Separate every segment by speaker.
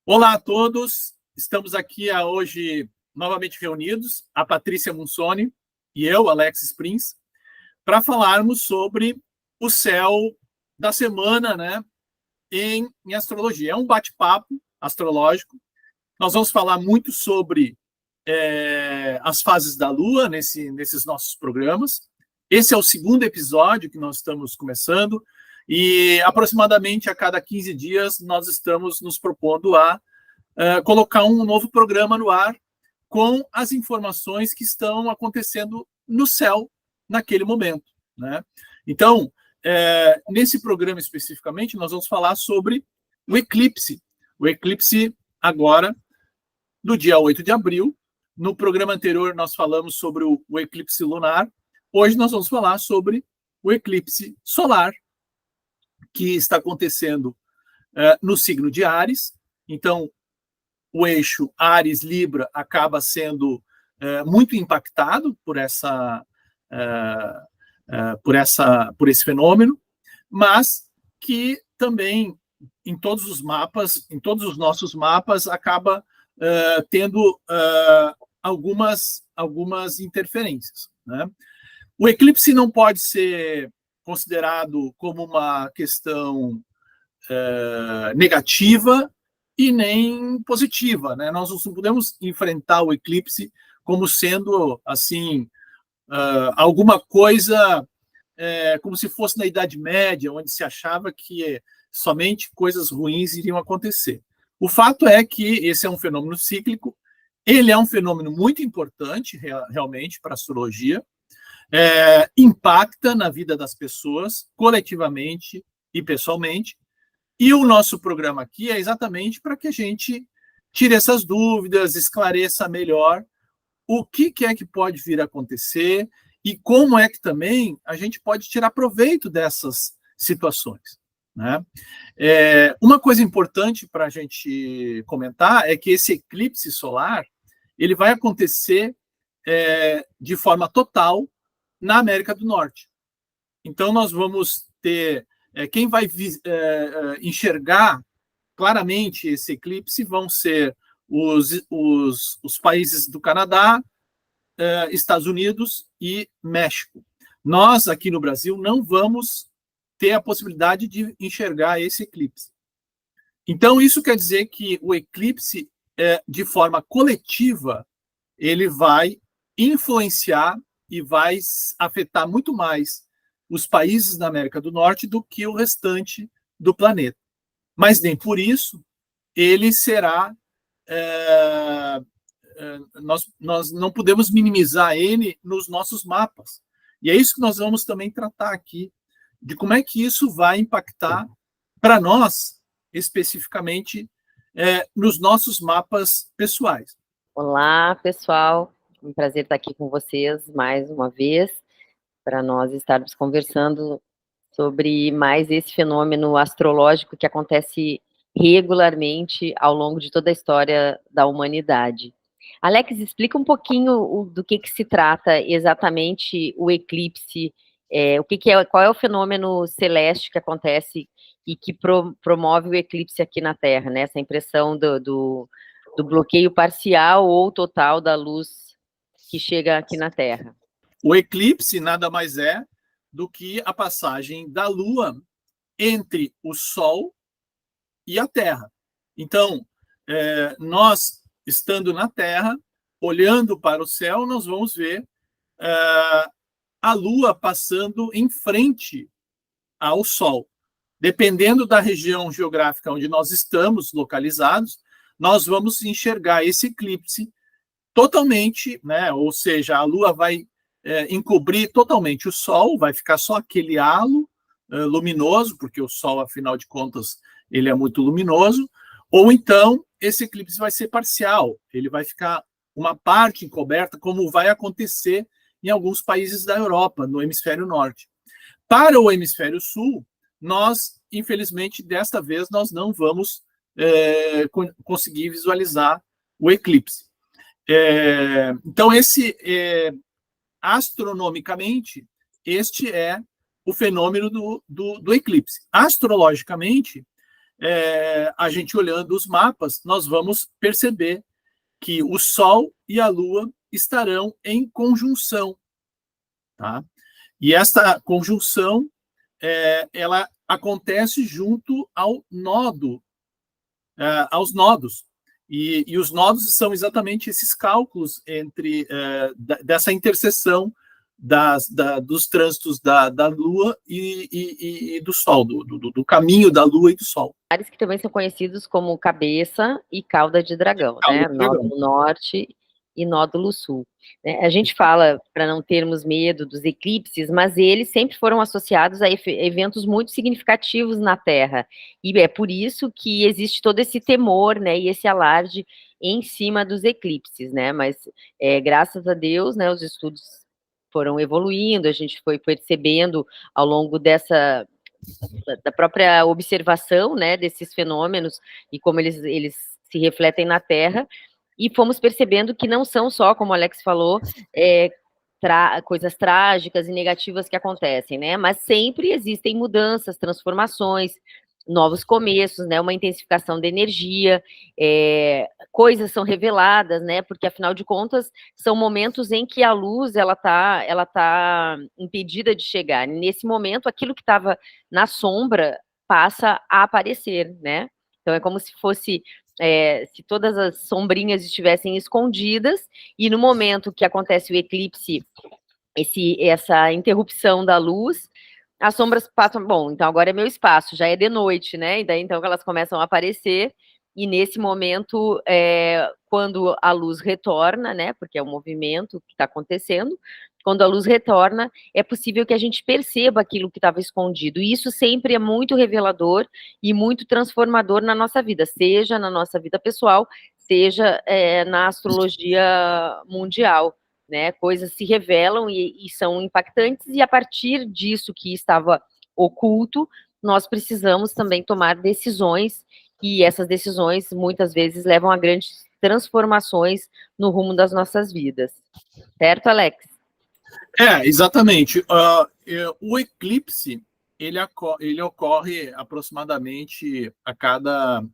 Speaker 1: Olá a todos, estamos aqui hoje novamente reunidos, a Patrícia Munsoni e eu, Alex Sprins, para falarmos sobre o céu da semana, né, em astrologia. É um bate-papo astrológico. Nós vamos falar muito sobre as fases da Lua nesses nossos programas. Esse é o segundo episódio que nós estamos começando e aproximadamente a cada 15 dias nós estamos nos propondo a colocar um novo programa no ar com as informações que estão acontecendo no céu naquele momento, né? Então, nesse programa especificamente, nós vamos falar sobre o eclipse agora, do dia 8 de abril. No programa anterior, nós falamos sobre o eclipse lunar. Hoje nós vamos falar sobre o eclipse solar, que está acontecendo no signo de Áries. Então, o eixo Áries-Libra acaba sendo muito impactado por esse fenômeno, mas que também em todos os mapas, em todos os nossos mapas, acaba tendo algumas interferências, né? O eclipse não pode ser considerado como uma questão negativa e nem positiva, né? Nós não podemos enfrentar o eclipse como sendo assim alguma coisa como se fosse na Idade Média, onde se achava que somente coisas ruins iriam acontecer. O fato é que esse é um fenômeno cíclico, ele é um fenômeno muito importante realmente para a astrologia, impacta na vida das pessoas coletivamente e pessoalmente. E o nosso programa aqui é exatamente para que a gente tire essas dúvidas, esclareça melhor o que é que pode vir a acontecer e como é que também a gente pode tirar proveito dessas situações, né? Uma coisa importante para a gente comentar é que esse eclipse solar ele vai acontecer de forma total na América do Norte. Então, nós vamos ter quem vai enxergar claramente esse eclipse vão ser os países do Canadá, Estados Unidos e México. Nós, aqui no Brasil, não vamos ter a possibilidade de enxergar esse eclipse. Então, isso quer dizer que o eclipse, de forma coletiva, ele vai influenciar e vai afetar muito mais os países da América do Norte do que o restante do planeta. Mas nem por isso ele será... nós não podemos minimizar ele nos nossos mapas. E é isso que nós vamos também tratar aqui, de como é que isso vai impactar para nós, especificamente, nos nossos mapas pessoais.
Speaker 2: Olá, pessoal. Um prazer estar aqui com vocês mais uma vez, para nós estarmos conversando sobre mais esse fenômeno astrológico que acontece regularmente ao longo de toda a história da humanidade. Alex, explica um pouquinho do que se trata exatamente o eclipse, qual é o fenômeno celeste que acontece e que promove o eclipse aqui na Terra, né? Essa impressão do bloqueio parcial ou total da luz que chega aqui na Terra.
Speaker 1: O eclipse nada mais é do que a passagem da Lua entre o Sol e a Terra. Então, nós, estando na Terra, olhando para o céu, nós vamos ver a Lua passando em frente ao Sol. Dependendo da região geográfica onde nós estamos localizados, nós vamos enxergar esse eclipse totalmente, né? Ou seja, a Lua vai encobrir totalmente o Sol, vai ficar só aquele halo luminoso, porque o Sol, afinal de contas, ele é muito luminoso, ou então esse eclipse vai ser parcial, ele vai ficar uma parte encoberta, como vai acontecer em alguns países da Europa, no hemisfério norte. Para o hemisfério sul, nós, infelizmente, desta vez, nós não vamos conseguir visualizar o eclipse. Então, astronomicamente, este é o fenômeno do eclipse. Astrologicamente, a gente olhando os mapas, nós vamos perceber que o Sol e a Lua estarão em conjunção, tá? E esta conjunção, ela acontece junto ao nodo, aos nodos. E os nodos são exatamente esses cálculos dessa interseção dos trânsitos da Lua e do Sol, do caminho da Lua e do Sol.
Speaker 2: Que também são conhecidos como cabeça e cauda de dragão, né? Nódulo norte e nódulo sul. A gente fala para não termos medo dos eclipses, mas eles sempre foram associados a eventos muito significativos na Terra, e é por isso que existe todo esse temor, né, e esse alarde em cima dos eclipses, né, mas graças a Deus, né, os estudos foram evoluindo, a gente foi percebendo ao longo da própria observação, né, desses fenômenos e como eles se refletem na Terra, e fomos percebendo que não são só, como o Alex falou, coisas trágicas e negativas que acontecem, né, mas sempre existem mudanças, transformações, novos começos, né, uma intensificação da energia, coisas são reveladas, né, porque afinal de contas são momentos em que a luz ela tá impedida de chegar. Nesse momento, aquilo que estava na sombra passa a aparecer, né? Então é como se fosse se todas as sombrinhas estivessem escondidas e no momento que acontece o eclipse, essa interrupção da luz, as sombras passam, bom, então agora é meu espaço, já é de noite, né? E daí então elas começam a aparecer, e nesse momento, quando a luz retorna, né? Porque é um movimento que está acontecendo, quando a luz retorna, é possível que a gente perceba aquilo que estava escondido. E isso sempre é muito revelador e muito transformador na nossa vida, seja na nossa vida pessoal, seja na astrologia mundial. Né, coisas se revelam e são impactantes, e a partir disso que estava oculto, nós precisamos também tomar decisões, e essas decisões muitas vezes levam a grandes transformações no rumo das nossas vidas. Certo, Alex?
Speaker 1: Exatamente. O eclipse, ele ocorre aproximadamente a cada...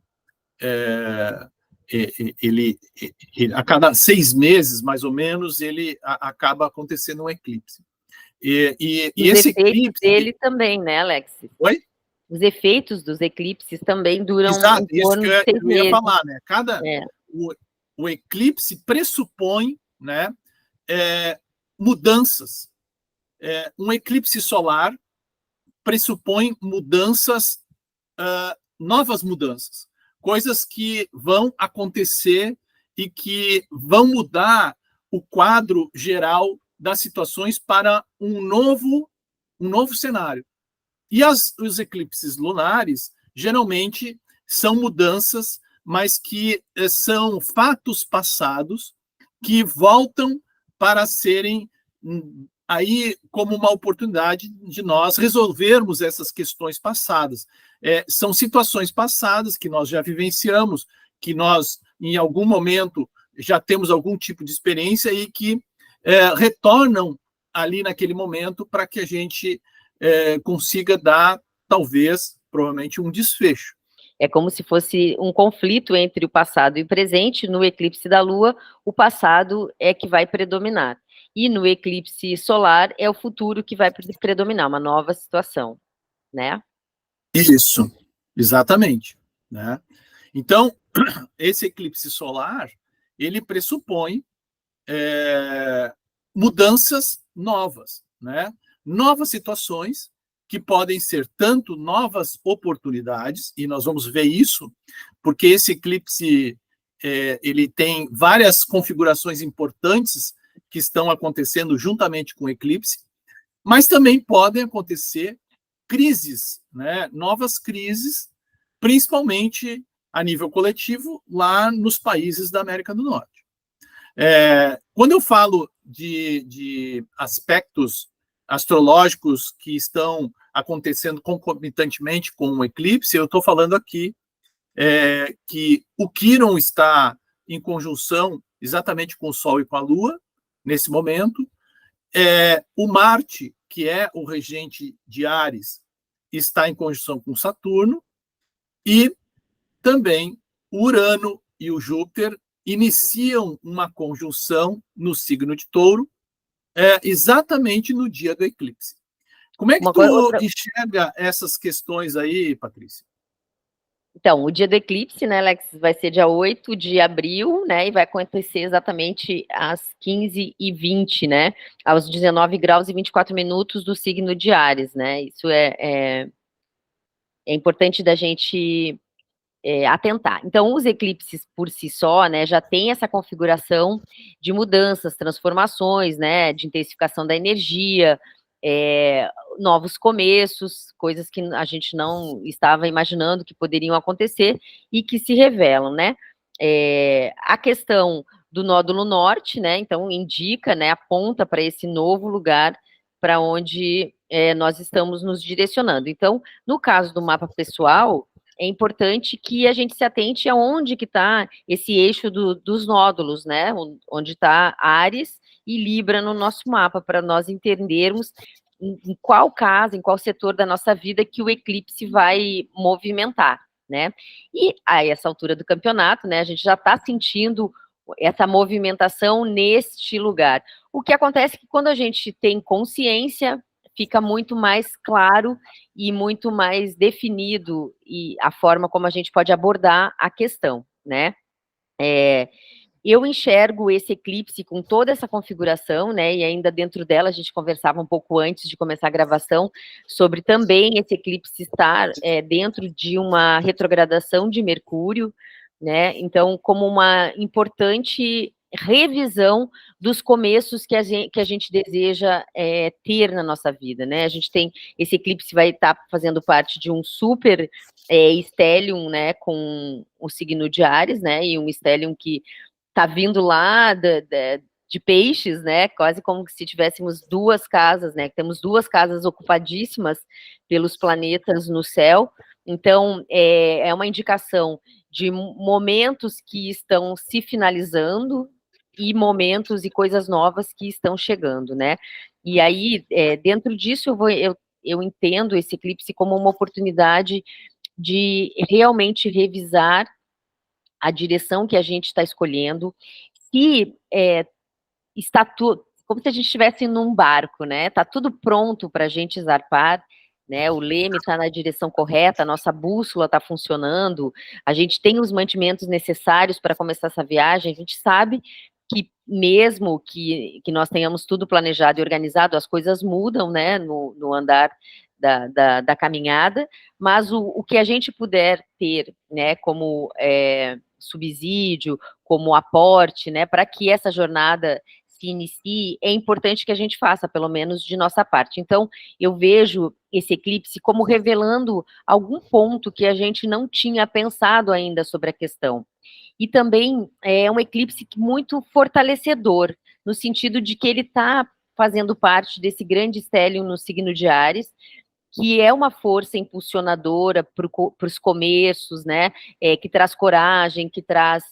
Speaker 1: a cada 6 meses, mais ou menos, ele acaba acontecendo um eclipse. E esse eclipse...
Speaker 2: dele também, né, Alex?
Speaker 1: Oi?
Speaker 2: Os efeitos dos eclipses também duram
Speaker 1: Exato,
Speaker 2: em torno de 6 meses.
Speaker 1: eu ia falar, né? O eclipse pressupõe, né, mudanças. Um eclipse solar pressupõe mudanças, novas mudanças, coisas que vão acontecer e que vão mudar o quadro geral das situações para um novo cenário. E os eclipses lunares, geralmente, são mudanças, mas que são fatos passados que voltam para serem aí como uma oportunidade de nós resolvermos essas questões passadas. São situações passadas que nós já vivenciamos, que nós, em algum momento, já temos algum tipo de experiência e que retornam ali naquele momento para que a gente consiga dar, talvez, provavelmente, um desfecho.
Speaker 2: É como se fosse um conflito entre o passado e o presente. No eclipse da Lua, o passado é que vai predominar. E no eclipse solar, é o futuro que vai predominar, uma nova situação, né?
Speaker 1: Isso, exatamente. Né? Então, esse eclipse solar, ele pressupõe mudanças novas, né? Novas situações que podem ser tanto novas oportunidades, e nós vamos ver isso, porque esse eclipse ele tem várias configurações importantes que estão acontecendo juntamente com o eclipse, mas também podem acontecer crises, né? Novas crises, principalmente a nível coletivo, lá nos países da América do Norte. Quando eu falo de aspectos astrológicos que estão acontecendo concomitantemente com o eclipse, eu estou falando aqui que o Quirón está em conjunção exatamente com o Sol e com a Lua, nesse momento. O Marte, que é o regente de Áries, está em conjunção com Saturno, e também o Urano e o Júpiter iniciam uma conjunção no signo de Touro, exatamente no dia do eclipse. Como é que tu enxerga essas questões aí, Patrícia?
Speaker 2: Então, o dia do eclipse, né, Alex, vai ser dia 8 de abril, né, e vai acontecer exatamente às 15h20, né, aos 19 graus e 24 minutos do signo de Áries, né, isso é importante da gente atentar. Então, os eclipses por si só, né, já tem essa configuração de mudanças, transformações, né, de intensificação da energia, novos começos, coisas que a gente não estava imaginando que poderiam acontecer e que se revelam, né. A questão do nódulo norte, né, então indica, né, aponta para esse novo lugar para onde nós estamos nos direcionando. Então, no caso do mapa pessoal, é importante que a gente se atente aonde que está esse eixo dos nódulos, né, onde está Áries e Libra no nosso mapa, para nós entendermos em qual casa, em qual setor da nossa vida que o eclipse vai movimentar, né? E a essa altura do campeonato, né, a gente já está sentindo essa movimentação neste lugar. O que acontece é que quando a gente tem consciência, fica muito mais claro e muito mais definido e a forma como a gente pode abordar a questão, né? Eu enxergo esse eclipse com toda essa configuração, né, e ainda dentro dela a gente conversava um pouco antes de começar a gravação sobre também esse eclipse estar dentro de uma retrogradação de Mercúrio, né, então como uma importante revisão dos começos que a gente deseja ter na nossa vida, né, a gente tem, esse eclipse vai estar fazendo parte de um super stellium, né, com o signo de Áries, né, e um stellium que tá vindo lá de peixes, né, quase como se tivéssemos duas casas, né, temos duas casas ocupadíssimas pelos planetas no céu, então é uma indicação de momentos que estão se finalizando e momentos e coisas novas que estão chegando, né, e aí, dentro disso eu entendo esse eclipse como uma oportunidade de realmente revisar a direção que a gente está escolhendo, se está tudo, como se a gente estivesse num barco, né? Está tudo pronto para a gente zarpar, né? O leme está na direção correta, a nossa bússola está funcionando, a gente tem os mantimentos necessários para começar essa viagem, a gente sabe que mesmo que nós tenhamos tudo planejado e organizado, as coisas mudam, né, no andar da caminhada, mas o que a gente puder ter, né, como subsídio, como aporte, né, para que essa jornada se inicie, é importante que a gente faça, pelo menos de nossa parte. Então, eu vejo esse eclipse como revelando algum ponto que a gente não tinha pensado ainda sobre a questão. E também é um eclipse muito fortalecedor, no sentido de que ele está fazendo parte desse grande stellium no signo de Áries, que é uma força impulsionadora para os começos, né, que traz coragem, que traz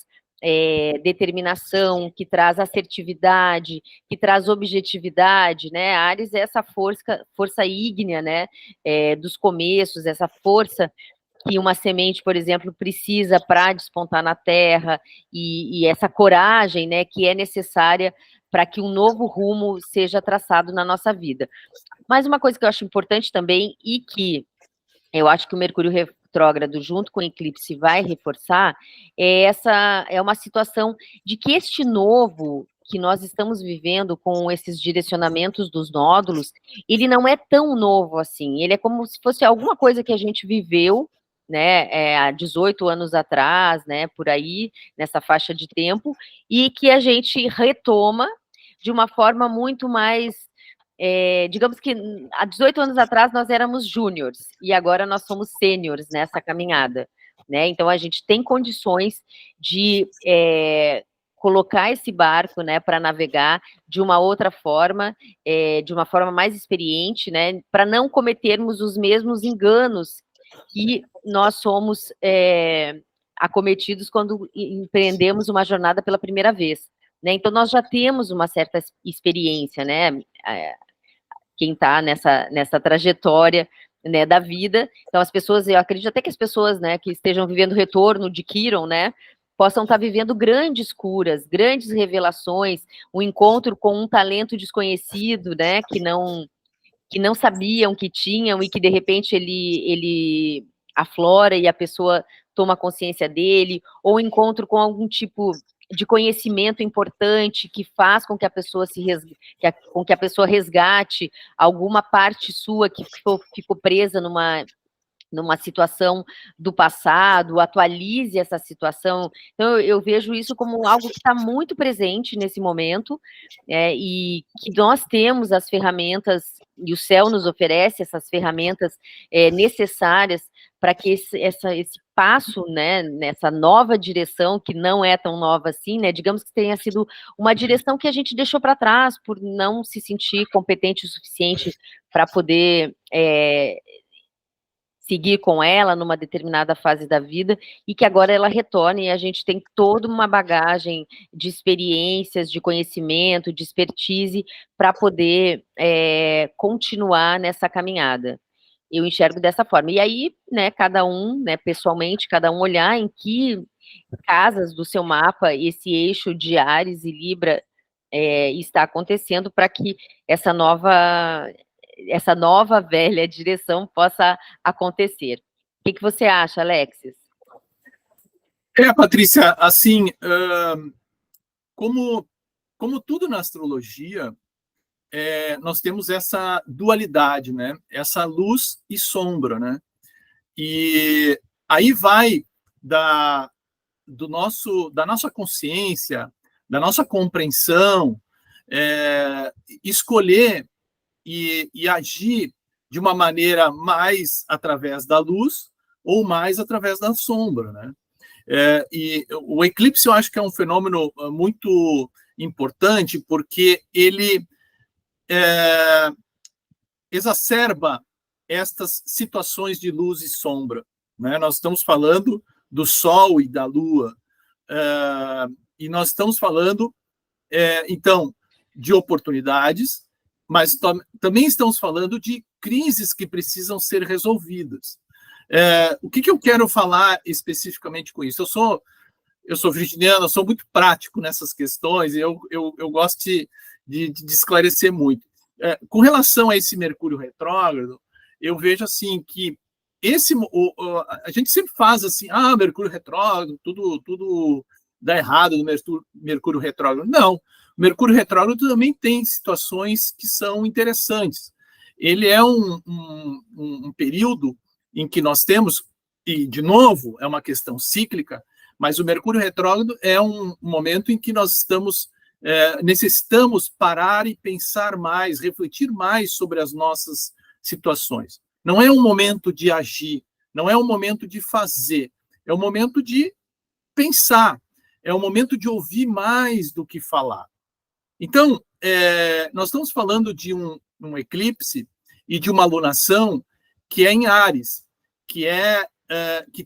Speaker 2: determinação, que traz assertividade, que traz objetividade, né, Áries é essa força ígnea, né, dos começos, essa força que uma semente, por exemplo, precisa para despontar na terra, e essa coragem, né, que é necessária para que um novo rumo seja traçado na nossa vida. Mas uma coisa que eu acho importante também, e que eu acho que o Mercúrio retrógrado, junto com o eclipse, vai reforçar, é uma situação de que este novo que nós estamos vivendo com esses direcionamentos dos nódulos, ele não é tão novo assim, ele é como se fosse alguma coisa que a gente viveu, né, há 18 anos atrás, né, por aí, nessa faixa de tempo, e que a gente retoma de uma forma muito mais digamos que há 18 anos atrás nós éramos júniores e agora nós somos sêniores nessa caminhada, né? Então a gente tem condições de colocar esse barco, né, para navegar de uma outra forma, de uma forma mais experiente, né, para não cometermos os mesmos enganos que nós somos acometidos quando empreendemos uma jornada pela primeira vez, né? Então nós já temos uma certa experiência, né? Quem está nessa trajetória né, da vida. Então, as pessoas, eu acredito até que as pessoas, né, que estejam vivendo o retorno de Quiron, né, possam estar vivendo grandes curas, grandes revelações, um encontro com um talento desconhecido, né, que não sabiam que tinham e que, de repente, ele aflora e a pessoa toma consciência dele, ou encontro com algum tipo de conhecimento importante que faz com que a pessoa com que a pessoa resgate alguma parte sua que ficou presa numa situação do passado, atualize essa situação. Então, eu vejo isso como algo que está muito presente nesse momento, e que nós temos as ferramentas, e o céu nos oferece essas ferramentas necessárias para que esse passo, né, nessa nova direção, que não é tão nova assim, né, digamos que tenha sido uma direção que a gente deixou para trás por não se sentir competente o suficiente para poder seguir com ela numa determinada fase da vida, e que agora ela retorne e a gente tem toda uma bagagem de experiências, de conhecimento, de expertise para poder continuar nessa caminhada. Eu enxergo dessa forma. E aí, né, cada um, né, pessoalmente, cada um olhar em que casas do seu mapa esse eixo de Áries e Libra está acontecendo para que essa nova velha direção possa acontecer. O que você acha, Alexis?
Speaker 1: Patrícia, assim, como tudo na astrologia, nós temos essa dualidade, né? Essa luz e sombra, né? E aí vai da nossa consciência, da nossa compreensão, escolher e agir de uma maneira mais através da luz ou mais através da sombra, né? E o eclipse eu acho que é um fenômeno muito importante porque ele exacerba estas situações de luz e sombra, né? Nós estamos falando do Sol e da Lua, e nós estamos falando, então, de oportunidades, mas também estamos falando de crises que precisam ser resolvidas. O que eu quero falar especificamente com isso? Eu sou virginiano, eu sou muito prático nessas questões, e eu gosto de esclarecer muito. Com relação a esse Mercúrio retrógrado, eu vejo assim que a gente sempre faz assim, Mercúrio retrógrado, tudo dá errado no Mercúrio retrógrado. Não, o Mercúrio retrógrado também tem situações que são interessantes. Ele é um período em que nós temos, e de novo, é uma questão cíclica, mas o Mercúrio retrógrado é um momento em que nós necessitamos parar e pensar mais, refletir mais sobre as nossas situações. Não é um momento de agir, não é um momento de fazer, é um momento de pensar, é um momento de ouvir mais do que falar. Então, nós estamos falando de um eclipse e de uma lunação que é em Áries, que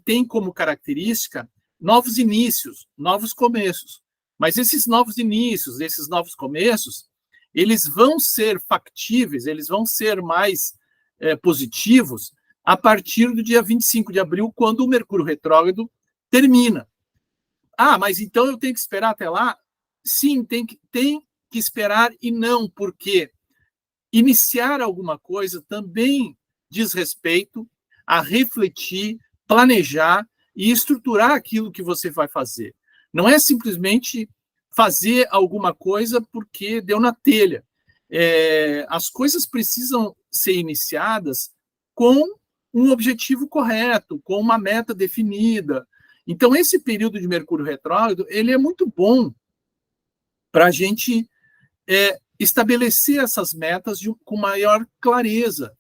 Speaker 1: tem como característica novos inícios, novos começos. Mas esses novos inícios, esses novos começos, eles vão ser factíveis, eles vão ser mais positivos a partir do dia 25 de abril, quando o Mercúrio retrógrado termina. Mas então eu tenho que esperar até lá? Sim, tem que esperar, e não, porque iniciar alguma coisa também diz respeito a refletir, planejar e estruturar aquilo que você vai fazer. Não é simplesmente fazer alguma coisa porque deu na telha. As coisas precisam ser iniciadas com um objetivo correto, com uma meta definida. Então, esse período de Mercúrio retrógrado, ele é muito bom para a gente estabelecer essas metas com maior clareza,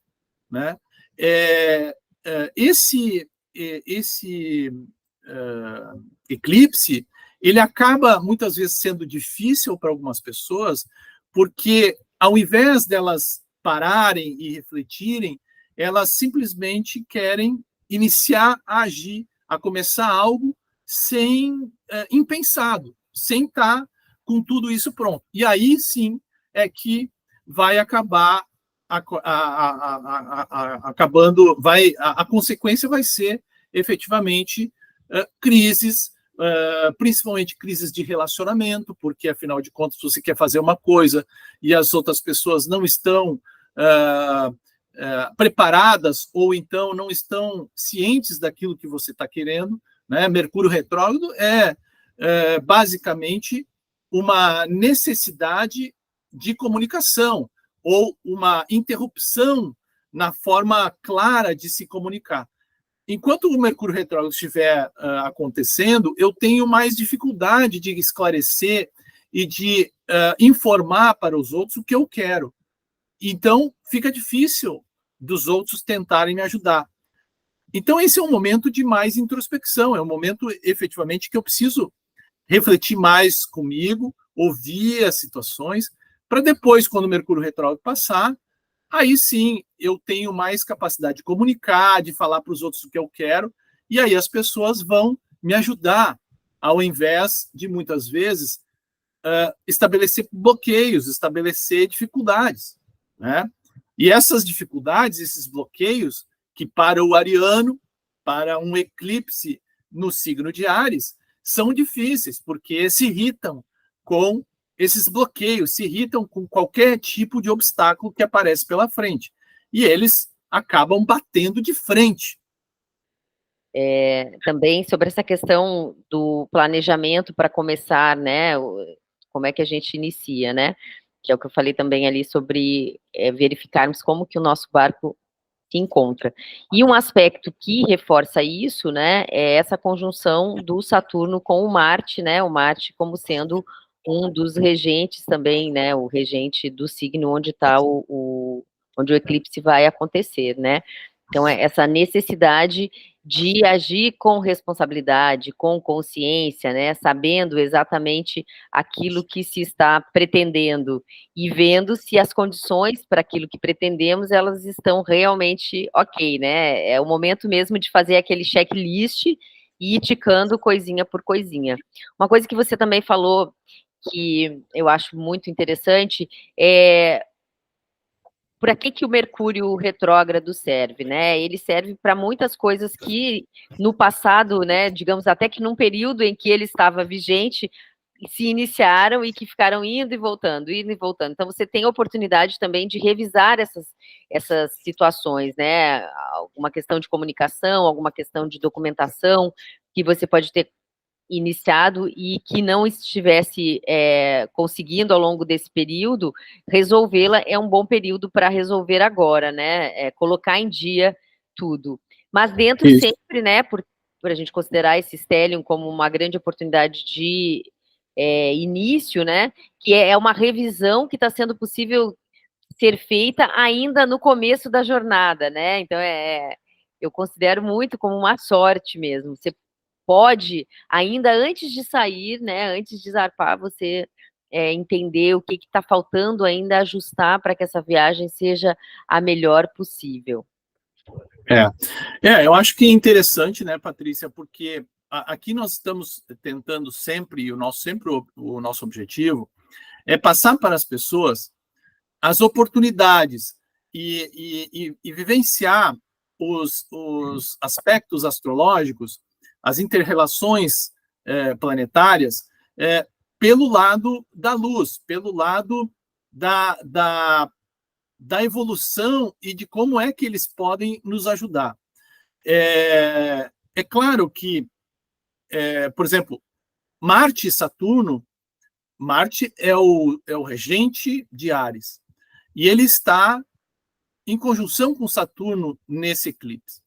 Speaker 1: né? Esse eclipse, ele acaba muitas vezes sendo difícil para algumas pessoas, porque ao invés delas pararem e refletirem, elas simplesmente querem iniciar a agir, a começar algo impensado, sem estar com tudo isso pronto. E aí sim é que vai acabar acabando, a consequência vai ser efetivamente crises, principalmente crises de relacionamento, porque afinal de contas você quer fazer uma coisa e as outras pessoas não estão preparadas ou então não estão cientes daquilo que você está querendo, né? Mercúrio retrógrado é basicamente uma necessidade de comunicação ou uma interrupção na forma clara de se comunicar. Enquanto o Mercúrio retrógrado estiver acontecendo, eu tenho mais dificuldade de esclarecer e de informar para os outros o que eu quero. Então, fica difícil dos outros tentarem me ajudar. Então, esse é um momento de mais introspecção, é um momento, efetivamente, que eu preciso refletir mais comigo, ouvir as situações, para depois, quando o Mercúrio retrógrado passar, aí sim eu tenho mais capacidade de comunicar, de falar para os outros o que eu quero, e aí as pessoas vão me ajudar, ao invés de, muitas vezes, estabelecer bloqueios, estabelecer dificuldades, né? E essas dificuldades, esses bloqueios, que para o ariano, para um eclipse no signo de Áries, são difíceis, porque se irritam com esses bloqueios, se irritam com qualquer tipo de obstáculo que aparece pela frente. E eles acabam batendo de frente.
Speaker 2: Também sobre essa questão do planejamento para começar, né? Como é que a gente inicia, né? Que é o que eu falei também ali sobre verificarmos como que o nosso barco se encontra. E um aspecto que reforça isso, né, é essa conjunção do Saturno com o Marte, né, o Marte como sendo um dos regentes também, né, o regente do signo onde está onde o eclipse vai acontecer, né. Então, é essa necessidade de agir com responsabilidade, com consciência, né, sabendo exatamente aquilo que se está pretendendo e vendo se as condições para aquilo que pretendemos, elas estão realmente ok, né, é o momento mesmo de fazer aquele checklist e ir ticando coisinha por coisinha. Uma coisa que você também falou, que eu acho muito interessante, é para que o Mercúrio retrógrado serve, né? Ele serve para muitas coisas que no passado, né, digamos até que num período em que ele estava vigente, se iniciaram e que ficaram indo e voltando, indo e voltando. Então você tem a oportunidade também de revisar essas situações, né? Alguma questão de comunicação, alguma questão de documentação que você pode ter iniciado e que não estivesse conseguindo ao longo desse período resolvê-la, é um bom período para resolver agora, né? Colocar em dia tudo. Mas dentro sempre, né, por a gente considerar esse stellium como uma grande oportunidade de início, né, que é uma revisão que está sendo possível ser feita ainda no começo da jornada, né? Então, eu considero muito como uma sorte mesmo. Você pode, ainda antes de sair, né, antes de zarpar, você entender o que está faltando ainda ajustar para que essa viagem seja a melhor possível.
Speaker 1: Eu acho que é interessante, né, Patrícia, porque aqui nós estamos tentando sempre, e o nosso objetivo é passar para as pessoas as oportunidades e vivenciar os aspectos astrológicos, as inter-relações planetárias, pelo lado da luz, pelo lado da evolução e de como é que eles podem nos ajudar. É claro que, por exemplo, Marte e Saturno, Marte é o regente de Áries, e ele está em conjunção com Saturno nesse eclipse.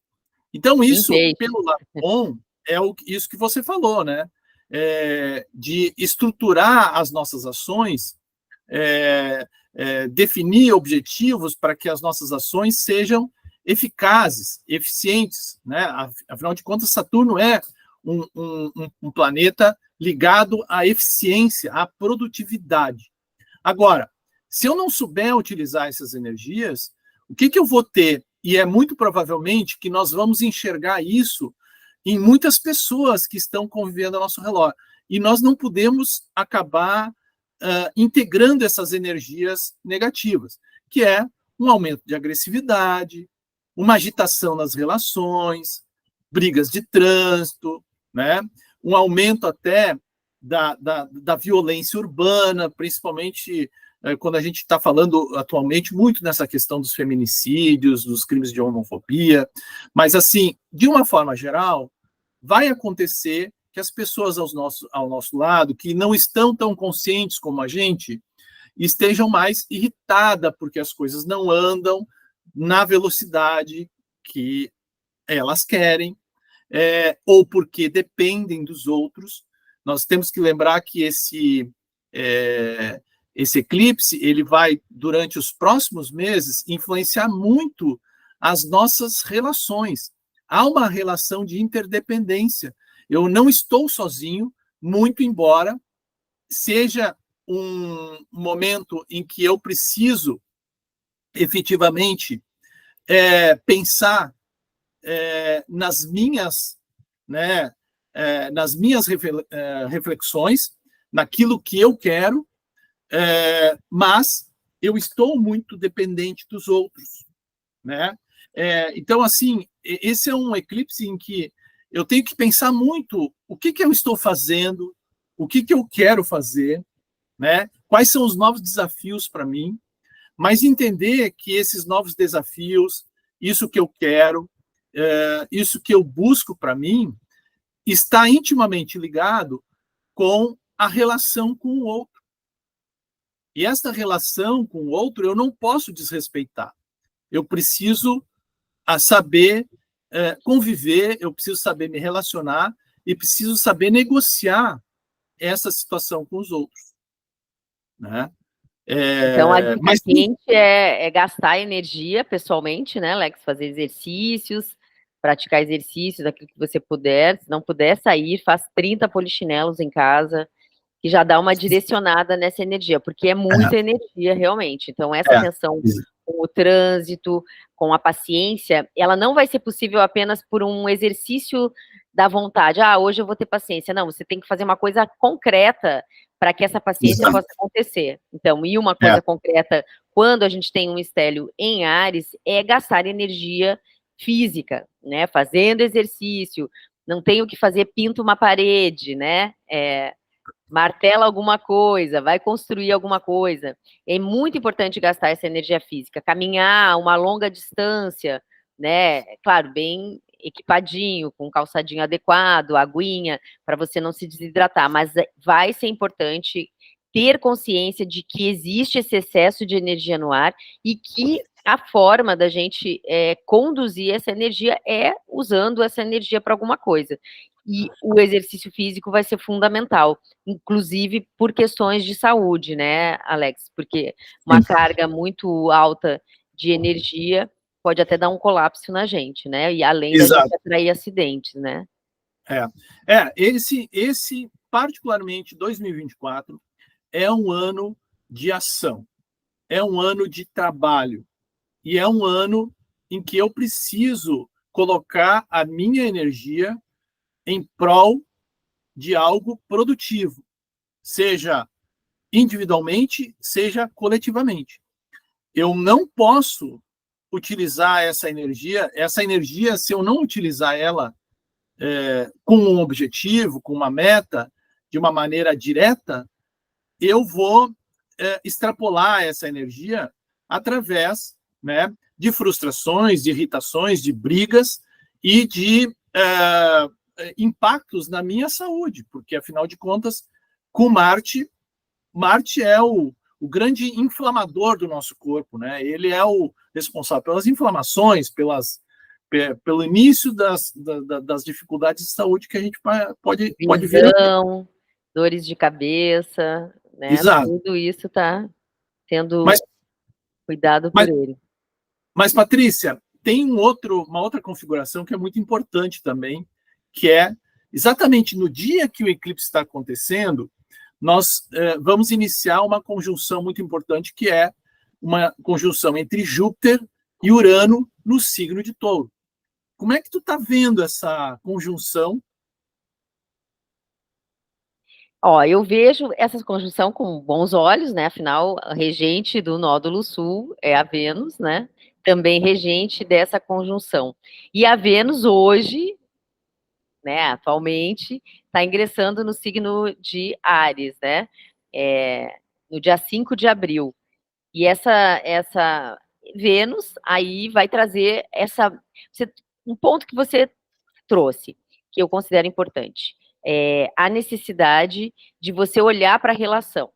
Speaker 1: Então, isso, pelo lado bom, isso que você falou, né? De estruturar as nossas ações, definir objetivos para que as nossas ações sejam eficazes, eficientes, né? Afinal de contas, Saturno é um planeta ligado à eficiência, à produtividade. Agora, se eu não souber utilizar essas energias, o que eu vou ter? E é muito provavelmente que nós vamos enxergar isso em muitas pessoas que estão convivendo ao nosso redor. E nós não podemos acabar integrando essas energias negativas, que é um aumento de agressividade, uma agitação nas relações, brigas de trânsito, né? Um aumento até da violência urbana, principalmente quando a gente está falando atualmente muito nessa questão dos feminicídios, dos crimes de homofobia. Mas, assim, de uma forma geral, vai acontecer que as pessoas ao nosso lado, que não estão tão conscientes como a gente, estejam mais irritadas porque as coisas não andam na velocidade que elas querem, ou porque dependem dos outros. Nós temos que lembrar que esse eclipse ele vai, durante os próximos meses, influenciar muito as nossas relações. Há uma relação de interdependência. Eu não estou sozinho, muito embora seja um momento em que eu preciso efetivamente pensar nas minhas, né, reflexões, naquilo que eu quero, mas eu estou muito dependente dos outros, né? Então, assim, esse é um eclipse em que eu tenho que pensar muito o que eu estou fazendo, o que eu quero fazer, né? Quais são os novos desafios para mim, mas entender que esses novos desafios, isso que eu quero, isso que eu busco para mim, está intimamente ligado com a relação com o outro. E esta relação com o outro eu não posso desrespeitar. Eu preciso saber conviver, eu preciso saber me relacionar e preciso saber negociar essa situação com os outros, né?
Speaker 2: Então, a dica
Speaker 1: Mas
Speaker 2: quente é gastar energia pessoalmente, né, Alex? Fazer exercícios, praticar exercícios, aquilo que você puder. Se não puder sair, faz 30 polichinelos em casa, que já dá uma direcionada nessa energia, porque é muita energia, realmente. Então, essa atenção com o trânsito, com a paciência, ela não vai ser possível apenas por um exercício da vontade. Ah, hoje eu vou ter paciência. Não, você tem que fazer uma coisa concreta para que essa paciência possa acontecer. Então, e uma coisa concreta, quando a gente tem um estélio em Áries, é gastar energia física, né? Fazendo exercício, não tenho que fazer, pinta uma parede, né? Martela alguma coisa, vai construir alguma coisa. É muito importante gastar essa energia física, caminhar uma longa distância, né? Claro, bem equipadinho, com calçadinho adequado, aguinha, para você não se desidratar, mas vai ser importante ter consciência de que existe esse excesso de energia no ar e que a forma da gente conduzir essa energia é usando essa energia para alguma coisa. E o exercício físico vai ser fundamental, inclusive por questões de saúde, né, Alex? Porque uma carga muito alta de energia pode até dar um colapso na gente, né? E além da gente atrair acidentes, né?
Speaker 1: Esse particularmente 2024 é um ano de ação, é um ano de trabalho e é um ano em que eu preciso colocar a minha energia em prol de algo produtivo, seja individualmente, seja coletivamente. Eu não posso utilizar essa energia, se eu não utilizar ela com um objetivo, com uma meta, de uma maneira direta, eu vou extrapolar essa energia através, né, de frustrações, de irritações, de brigas e de impactos na minha saúde, porque, afinal de contas, com Marte é o grande inflamador do nosso corpo, né? Ele é o responsável pelas inflamações, pelo início das dificuldades de saúde que a gente pode vir a ter.
Speaker 2: Dores de cabeça, né?
Speaker 1: Exato.
Speaker 2: Tudo isso está sendo cuidado por ele.
Speaker 1: Mas, Patrícia, tem uma outra configuração que é muito importante também, que é exatamente no dia que o eclipse está acontecendo, nós vamos iniciar uma conjunção muito importante, que é uma conjunção entre Júpiter e Urano no signo de Touro. Como é que tu está vendo essa conjunção?
Speaker 2: Ó, eu vejo essa conjunção com bons olhos, né? Afinal, a regente do nódulo sul é a Vênus, né? Também regente dessa conjunção. E a Vênus hoje, né, atualmente, está ingressando no signo de Áries, né? No dia 5 de abril. E essa Vênus aí vai trazer um ponto que você trouxe, que eu considero importante, a necessidade de você olhar para a relação.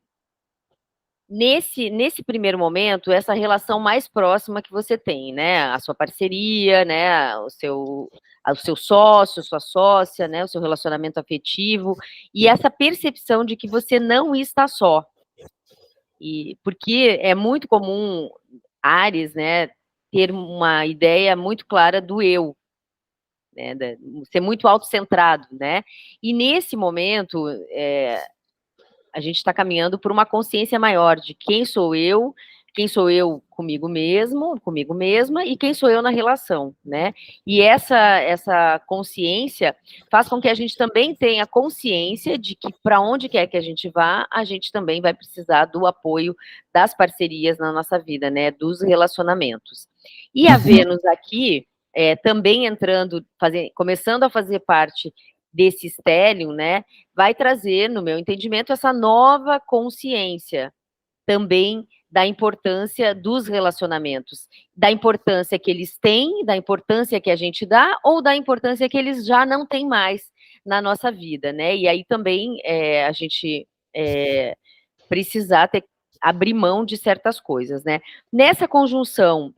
Speaker 2: Nesse primeiro momento, essa relação mais próxima que você tem, né, a sua parceria, né, o seu sócio, sua sócia, né, o seu relacionamento afetivo, e essa percepção de que você não está só. E porque é muito comum Áries, né, ter uma ideia muito clara do eu, né, ser muito autocentrado, né? E nesse momento, a gente está caminhando por uma consciência maior de quem sou eu comigo mesmo, comigo mesma, e quem sou eu na relação, né? E essa consciência faz com que a gente também tenha consciência de que para onde quer que a gente vá, a gente também vai precisar do apoio das parcerias na nossa vida, né? Dos relacionamentos. E a Vênus aqui, também começando a fazer parte desse estélio, né, vai trazer, no meu entendimento, essa nova consciência também da importância dos relacionamentos, da importância que eles têm, da importância que a gente dá, ou da importância que eles já não têm mais na nossa vida, né? E aí também a gente precisar abrir mão de certas coisas, né? Nessa conjunção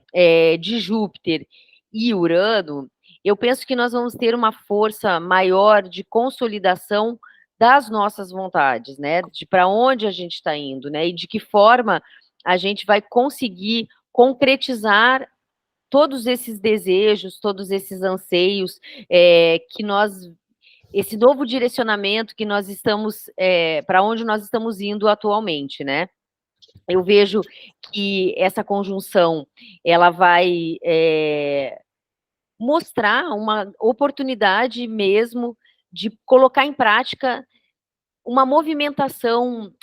Speaker 2: de Júpiter e Urano, eu penso que nós vamos ter uma força maior de consolidação das nossas vontades, né? De para onde a gente está indo, né? E de que forma a gente vai conseguir concretizar todos esses desejos, todos esses anseios esse novo direcionamento que nós estamos, para onde nós estamos indo atualmente, né? Eu vejo que essa conjunção, ela vai mostrar uma oportunidade mesmo de colocar em prática uma movimentação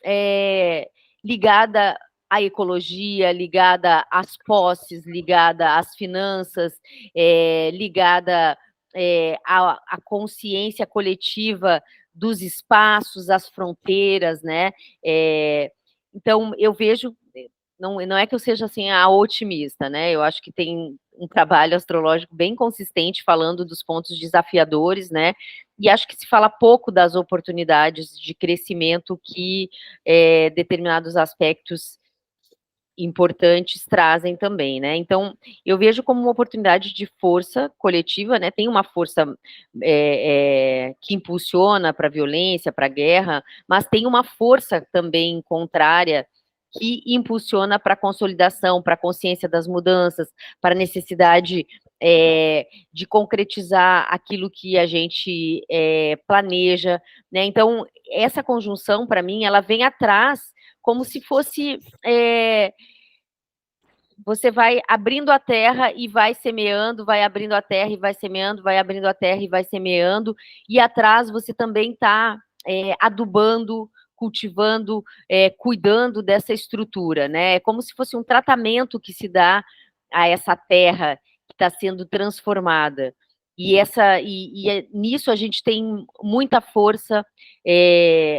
Speaker 2: ligada à ecologia, ligada às posses, ligada às finanças, ligada à consciência coletiva dos espaços, às fronteiras, né? Então, eu vejo, não é que eu seja assim a otimista, né? Eu acho que tem um trabalho astrológico bem consistente falando dos pontos desafiadores, né? E acho que se fala pouco das oportunidades de crescimento que determinados aspectos importantes trazem também, né? Então, eu vejo como uma oportunidade de força coletiva, né? Tem uma força que impulsiona para a violência, para a guerra, mas tem uma força também contrária que impulsiona para a consolidação, para a consciência das mudanças, para a necessidade de concretizar aquilo que a gente planeja, né? Então, essa conjunção, para mim, ela vem atrás como se fosse você vai abrindo a terra e vai semeando, vai abrindo a terra e vai semeando, vai abrindo a terra e vai semeando, e atrás você também está adubando, cultivando, cuidando dessa estrutura, né? É como se fosse um tratamento que se dá a essa terra que está sendo transformada. Nisso a gente tem muita força,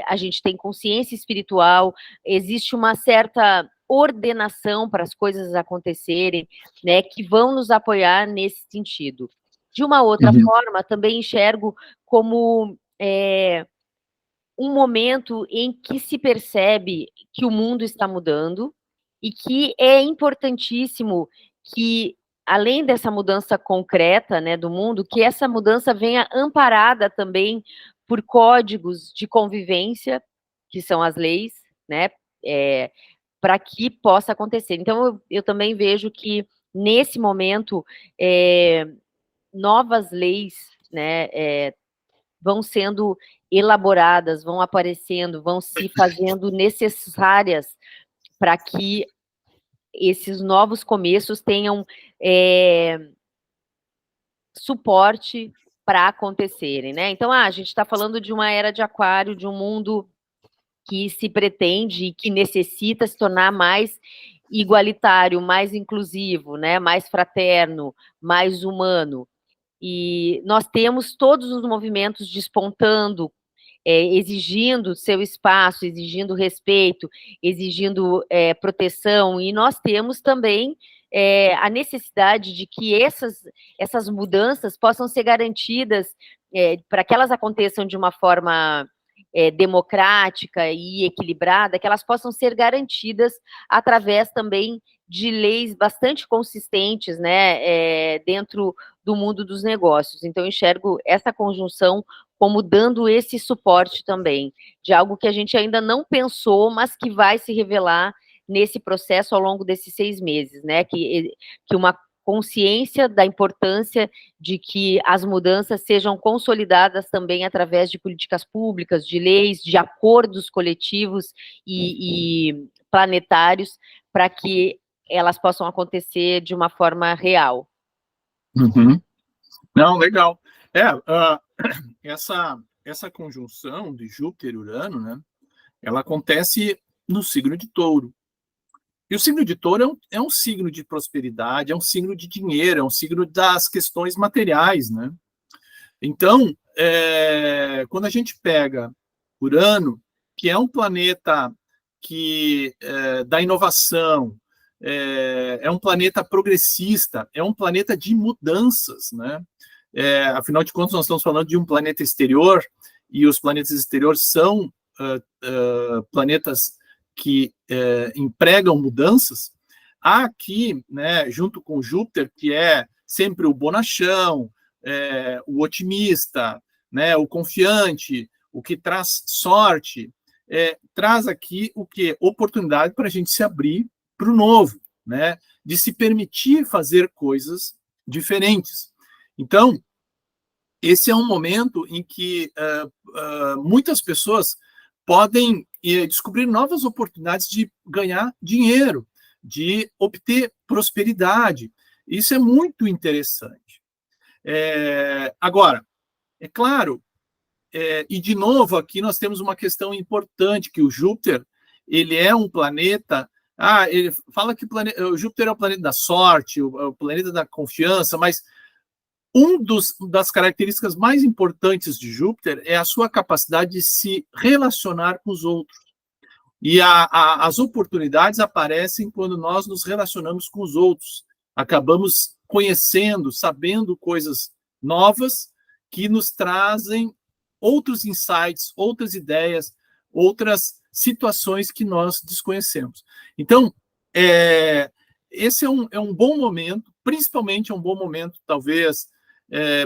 Speaker 2: a gente tem consciência espiritual, existe uma certa ordenação para as coisas acontecerem, né, que vão nos apoiar nesse sentido. De uma outra forma, também enxergo como um momento em que se percebe que o mundo está mudando e que é importantíssimo que, além dessa mudança concreta, né, do mundo, que essa mudança venha amparada também por códigos de convivência, que são as leis, né, para que possa acontecer. Então, eu também vejo que, nesse momento, novas leis, né, vão sendo elaboradas, vão aparecendo, vão se fazendo necessárias para que esses novos começos tenham suporte para acontecerem, né? Então, a gente está falando de uma era de aquário, de um mundo que se pretende e que necessita se tornar mais igualitário, mais inclusivo, né, mais fraterno, mais humano. E nós temos todos os movimentos despontando, exigindo seu espaço, exigindo respeito, exigindo proteção, e nós temos também a necessidade de que essas mudanças possam ser garantidas, para que elas aconteçam de uma forma democrática e equilibrada, que elas possam ser garantidas através também de leis bastante consistentes, né, dentro do mundo dos negócios. Então, eu enxergo essa conjunção como dando esse suporte também, de algo que a gente ainda não pensou, mas que vai se revelar nesse processo ao longo desses 6 meses, né, que uma consciência da importância de que as mudanças sejam consolidadas também através de políticas públicas, de leis, de acordos coletivos e planetários, para que elas possam acontecer de uma forma real.
Speaker 1: Uhum. Não, legal. Essa conjunção de Júpiter e Urano, né, ela acontece no signo de Touro. E o signo de Touro é um signo de prosperidade, é um signo de dinheiro, é um signo das questões materiais, né? Então, quando a gente pega Urano, que é um planeta que da inovação, é um planeta progressista, é um planeta de mudanças, né? Afinal de contas, nós estamos falando de um planeta exterior, e os planetas exteriores são planetas que empregam mudanças. Há aqui, né, junto com Júpiter, que é sempre o bonachão, o otimista, né, o confiante, o que traz sorte, traz aqui o que? Oportunidade para a gente se abrir para o novo, né, de se permitir fazer coisas diferentes. Então, esse é um momento em que muitas pessoas podem descobrir novas oportunidades de ganhar dinheiro, de obter prosperidade. Isso é muito interessante. Agora, é claro, e de novo aqui nós temos uma questão importante, que o Júpiter, ele é um planeta, ele fala que o Júpiter é o planeta da sorte, o planeta da confiança, mas das características mais importantes de Júpiter é a sua capacidade de se relacionar com os outros. E as oportunidades aparecem quando nós nos relacionamos com os outros. Acabamos conhecendo, sabendo coisas novas que nos trazem outros insights, outras ideias, outras situações que nós desconhecemos. Então, esse é um bom momento, principalmente é um bom momento, talvez,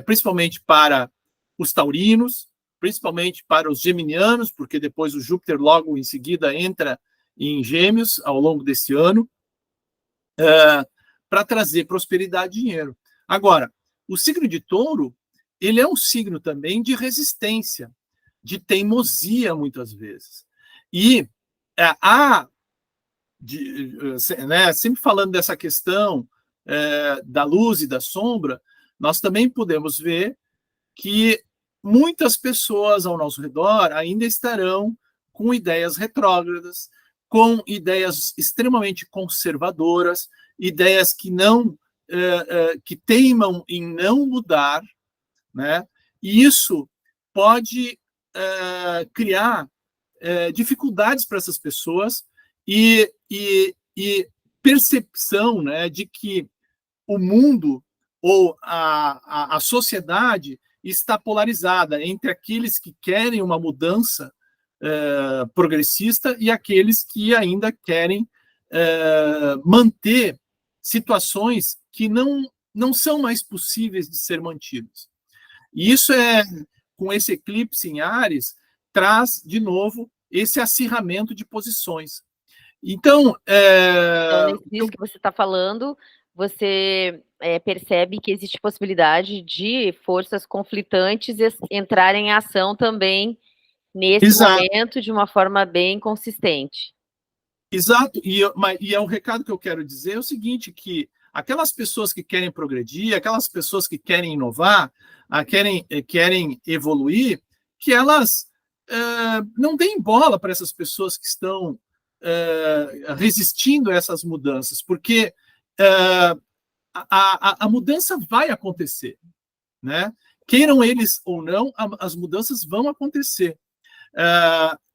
Speaker 1: principalmente para os taurinos, principalmente para os geminianos, porque depois o Júpiter logo em seguida entra em Gêmeos ao longo desse ano, para trazer prosperidade e dinheiro. Agora, o signo de Touro, ele é um signo também de resistência, de teimosia, muitas vezes. E sempre falando dessa questão da luz e da sombra, nós também podemos ver que muitas pessoas ao nosso redor ainda estarão com ideias retrógradas, com ideias extremamente conservadoras, ideias que que teimam em não mudar, né? E isso pode criar dificuldades para essas pessoas e percepção, né, de que o mundo ou a sociedade está polarizada entre aqueles que querem uma mudança progressista e aqueles que ainda querem manter situações que não são mais possíveis de ser mantidas. E isso com esse eclipse em Áries, traz, de novo, esse acirramento de posições. Então,
Speaker 2: nisso que você está falando, você percebe que existe possibilidade de forças conflitantes entrarem em ação também nesse momento de uma forma bem consistente.
Speaker 1: Exato, e o recado que eu quero dizer é o seguinte, que aquelas pessoas que querem progredir, aquelas pessoas que querem inovar, querem evoluir, que elas não deem bola para essas pessoas que estão resistindo a essas mudanças, porque a mudança vai acontecer, né? Queiram eles ou não, as mudanças vão acontecer.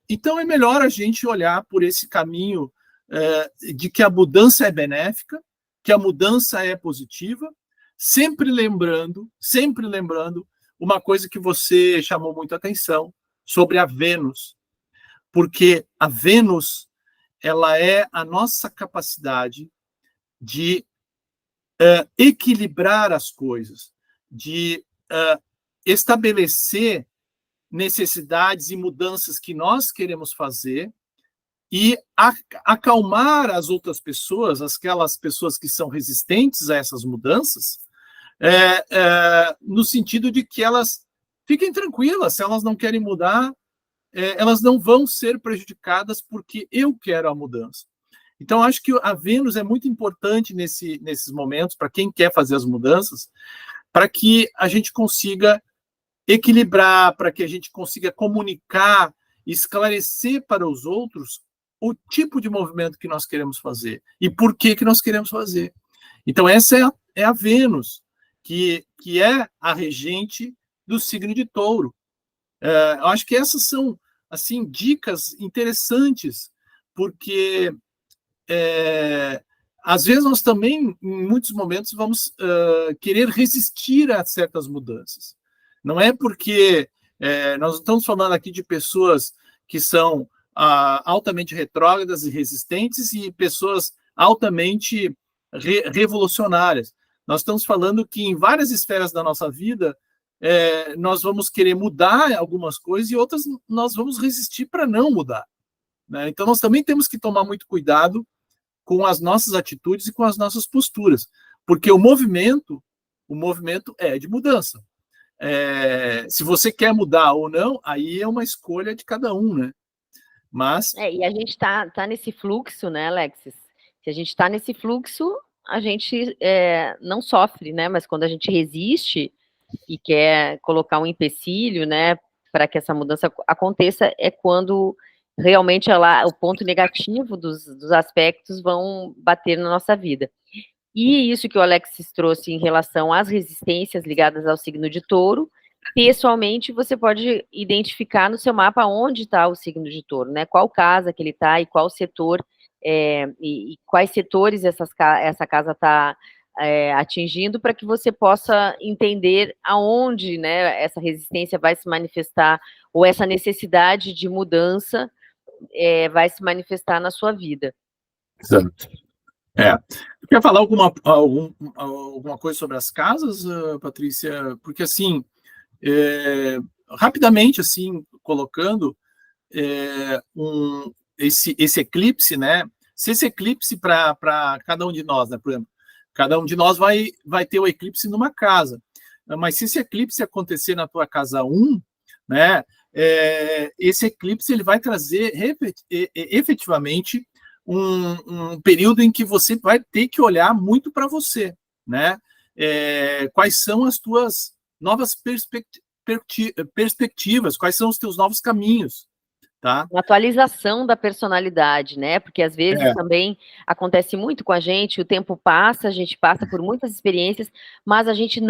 Speaker 1: Então, é melhor a gente olhar por esse caminho de que a mudança é benéfica, que a mudança é positiva, sempre lembrando uma coisa que você chamou muito a atenção, sobre a Vênus, porque a Vênus, ela é a nossa capacidade de equilibrar as coisas, de estabelecer necessidades e mudanças que nós queremos fazer e acalmar as outras pessoas, aquelas pessoas que são resistentes a essas mudanças, no sentido de que elas fiquem tranquilas, se elas não querem mudar, elas não vão ser prejudicadas porque eu quero a mudança. Então, acho que a Vênus é muito importante nesses momentos, para quem quer fazer as mudanças, para que a gente consiga equilibrar, para que a gente consiga comunicar, esclarecer para os outros o tipo de movimento que nós queremos fazer e por que nós queremos fazer. Então, essa é a Vênus, que é a regente do signo de Touro. Eu acho que essas são, assim, dicas interessantes, porque às vezes nós também, em muitos momentos, vamos querer resistir a certas mudanças. Não é porque nós estamos falando aqui de pessoas que são altamente retrógradas e resistentes e pessoas altamente revolucionárias. Nós estamos falando que em várias esferas da nossa vida nós vamos querer mudar algumas coisas e outras nós vamos resistir para não mudar, né? Então nós também temos que tomar muito cuidado com as nossas atitudes e com as nossas posturas, porque o movimento é de mudança. Se você quer mudar ou não, aí é uma escolha de cada um, né? Mas...
Speaker 2: e a gente tá nesse fluxo, né, Alexis? Se a gente está nesse fluxo, a gente não sofre, né? Mas quando a gente resiste e quer colocar um empecilho, né, para que essa mudança aconteça, é quando realmente o ponto negativo dos aspectos vão bater na nossa vida. E isso que o Alexis trouxe em relação às resistências ligadas ao signo de Touro, pessoalmente você pode identificar no seu mapa onde está o signo de Touro, né? Qual casa que ele está e qual setor, e quais setores essa casa está atingindo, para que você possa entender aonde, né, essa resistência vai se manifestar, ou essa necessidade de mudança vai se manifestar na sua vida.
Speaker 1: Exato. Quer falar alguma coisa sobre as casas, Patrícia? Porque, assim, rapidamente, assim, colocando esse eclipse, né? Se esse eclipse para cada um de nós, né? Por exemplo, cada um de nós vai ter o eclipse numa casa, mas se esse eclipse acontecer na tua casa 1, né? Esse eclipse ele vai trazer efetivamente um período em que você vai ter que olhar muito para você, né? Quais são as tuas novas perspectivas, quais são os teus novos caminhos, tá?
Speaker 2: Uma atualização da personalidade, né? Porque às vezes também acontece muito com a gente, o tempo passa, a gente passa por muitas experiências, mas a gente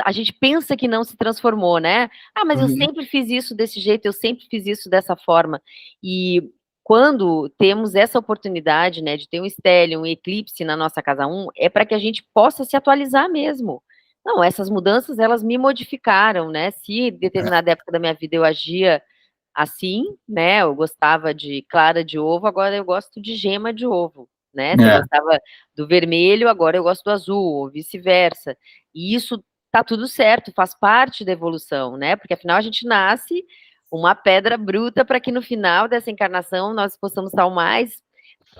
Speaker 2: a gente pensa que não se transformou, né? Mas eu sempre fiz isso desse jeito, eu sempre fiz isso dessa forma. E quando temos essa oportunidade, né, de ter um estélio, um eclipse na nossa casa 1, é para que a gente possa se atualizar mesmo. Não, essas mudanças, elas me modificaram, né? Se em determinada época da minha vida eu agia assim, né, eu gostava de clara de ovo, agora eu gosto de gema de ovo, né? Se eu gostava do vermelho, agora eu gosto do azul, ou vice-versa. E isso tá tudo certo, faz parte da evolução, né? Porque afinal a gente nasce uma pedra bruta para que no final dessa encarnação nós possamos estar o mais